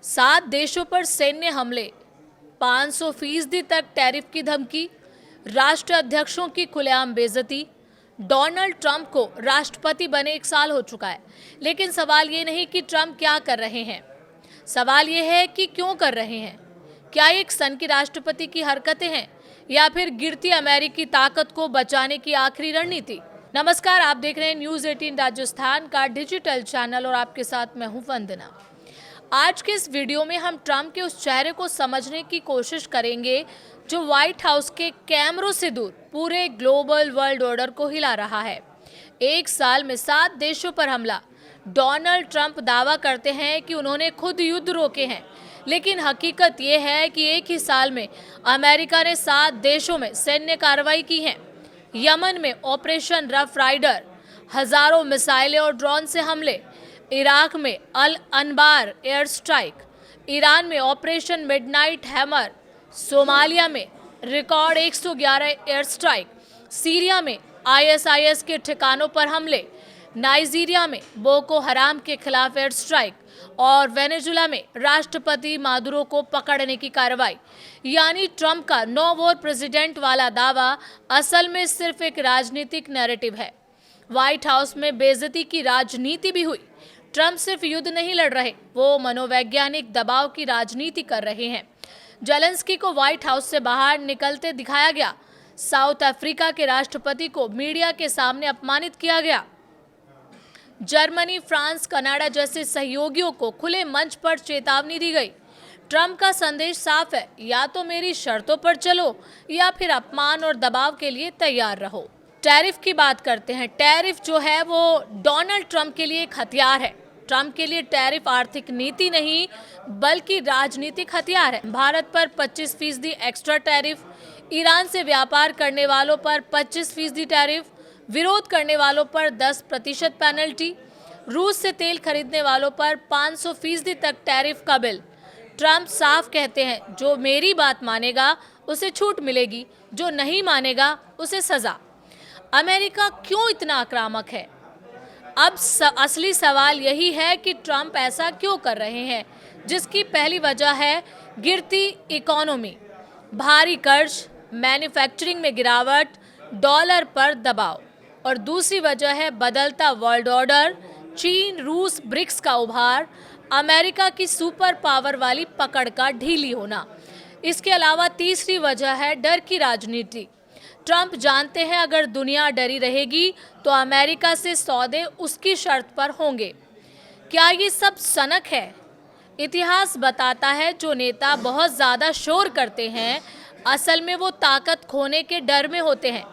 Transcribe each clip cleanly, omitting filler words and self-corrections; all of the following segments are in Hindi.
7 देशों पर सैन्य हमले, 500% तक टैरिफ की धमकी, राष्ट्र अध्यक्षों की खुलेआम बेइज्जती। डोनाल्ड ट्रंप को राष्ट्रपति बने 1 साल हो चुका है, लेकिन सवाल ये नहीं कि ट्रंप क्या कर रहे हैं, सवाल ये है कि क्यों कर रहे हैं। क्या ये एक सन की राष्ट्रपति की हरकतें हैं या फिर गिरती अमेरिकी ताकत को बचाने की आखिरी रणनीति। नमस्कार, आप देख रहे हैं न्यूज़ 18 राजस्थान का डिजिटल चैनल और आपके साथ मैं हूं वंदना। आज के इस वीडियो में हम ट्रंप के उस चेहरे को समझने की कोशिश करेंगे जो व्हाइट हाउस के कैमरों से दूर पूरे ग्लोबल वर्ल्ड ऑर्डर को हिला रहा है। 1 साल में 7 देशों पर हमला। डोनाल्ड ट्रंप दावा करते हैं कि उन्होंने खुद युद्ध रोके हैं, लेकिन हकीकत ये है कि एक ही साल में अमेरिका ने 7 देशों में सैन्य कार्रवाई की है। यमन में ऑपरेशन रफ राइडर, हजारों मिसाइलें और ड्रोन से हमले। इराक में अल अनबार एयर स्ट्राइक, ईरान में ऑपरेशन मिडनाइट हैमर, सोमालिया में रिकॉर्ड 111 एयर स्ट्राइक, सीरिया में आईएसआईएस के ठिकानों पर हमले, नाइजीरिया में बोको हराम के खिलाफ एयर स्ट्राइक और वेनेजुला में राष्ट्रपति मादुरो को पकड़ने की कार्रवाई। यानी ट्रंप का नो वॉर प्रेसिडेंट वाला दावा असल में सिर्फ एक राजनीतिक नैरेटिव है। व्हाइट हाउस में बेइज्जती की राजनीति भी हुई। ट्रंप सिर्फ युद्ध नहीं लड़ रहे, वो मनोवैज्ञानिक दबाव की राजनीति कर रहे हैं। जेलेंस्की को व्हाइट हाउस से बाहर निकलते दिखाया गया। साउथ अफ्रीका के राष्ट्रपति को मीडिया के सामने अपमानित किया गया। जर्मनी, फ्रांस, कनाडा जैसे सहयोगियों को खुले मंच पर चेतावनी दी गई। ट्रंप का संदेश साफ है, या तो मेरी शर्तों पर चलो या फिर अपमान और दबाव के लिए तैयार रहो। टैरिफ की बात करते हैं। टैरिफ जो है वो डोनाल्ड ट्रंप के लिए एक हथियार है। ट्रंप के लिए टैरिफ आर्थिक नीति नहीं बल्कि राजनीतिक हथियार है। भारत पर 25% एक्स्ट्रा टैरिफ, ईरान से व्यापार करने वालों पर 25% टैरिफ, विरोध करने वालों पर 10% पेनल्टी, रूस से तेल खरीदने वालों पर 500% तक टैरिफ का बिल। ट्रंप साफ कहते हैं, जो मेरी बात मानेगा उसे छूट मिलेगी, जो नहीं मानेगा उसे सजा। अमेरिका क्यों इतना आक्रामक है? अब असली सवाल यही है कि ट्रंप ऐसा क्यों कर रहे हैं, जिसकी पहली वजह है गिरती इकोनॉमी, भारी कर्ज, मैन्युफैक्चरिंग में गिरावट, डॉलर पर दबाव, और दूसरी वजह है बदलता वर्ल्ड ऑर्डर, चीन, रूस, ब्रिक्स का उभार, अमेरिका की सुपर पावर वाली पकड़ का ढीली होना। इसके अलावा तीसरी वजह है डर की राजनीति। ट्रंप जानते हैं अगर दुनिया डरी रहेगी तो अमेरिका से सौदे उसकी शर्त पर होंगे। क्या ये सब सनक है? इतिहास बताता है जो नेता बहुत ज़्यादा शोर करते हैं असल में वो ताकत खोने के डर में होते हैं।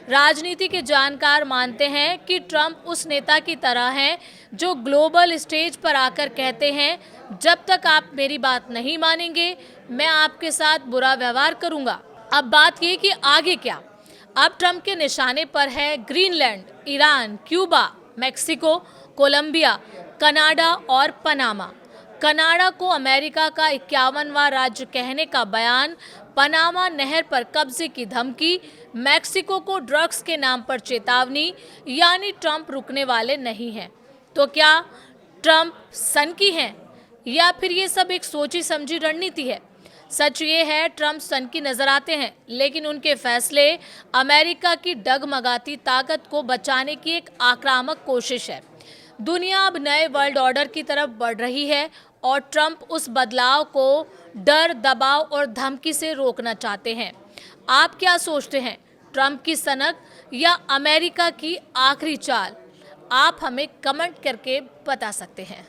राजनीति के जानकार मानते हैं कि ट्रंप उस नेता की तरह हैं जो ग्लोबल स्टेज पर आकर कहते हैं, जब तक आप मेरी बात नहीं मानेंगे मैं आपके साथ बुरा व्यवहार करूंगा। अब बात ये कि आगे क्या। अब ट्रंप के निशाने पर है Greenland, Iran, Cuba, Mexico, Colombia, Canada और पनामा। कनाडा को अमेरिका का 51वां राज्य कहने का बयान, पनामा नहर पर कब्जे की धमकी, मेक्सिको को ड्रग्स के नाम पर चेतावनी। यानी ट्रंप रुकने वाले नहीं हैं। तो क्या ट्रंप सनकी हैं या फिर ये सब एक सोची समझी रणनीति है? सच ये है, ट्रंप सनकी नजर आते हैं, लेकिन उनके फैसले अमेरिका की डगमगाती ताकत को बचाने की एक आक्रामक कोशिश है। दुनिया अब नए वर्ल्ड ऑर्डर की तरफ बढ़ रही है और ट्रंप उस बदलाव को डर, दबाव और धमकी से रोकना चाहते हैं। आप क्या सोचते हैं, ट्रंप की सनक या अमेरिका की आखिरी चाल? आप हमें कमेंट करके बता सकते हैं।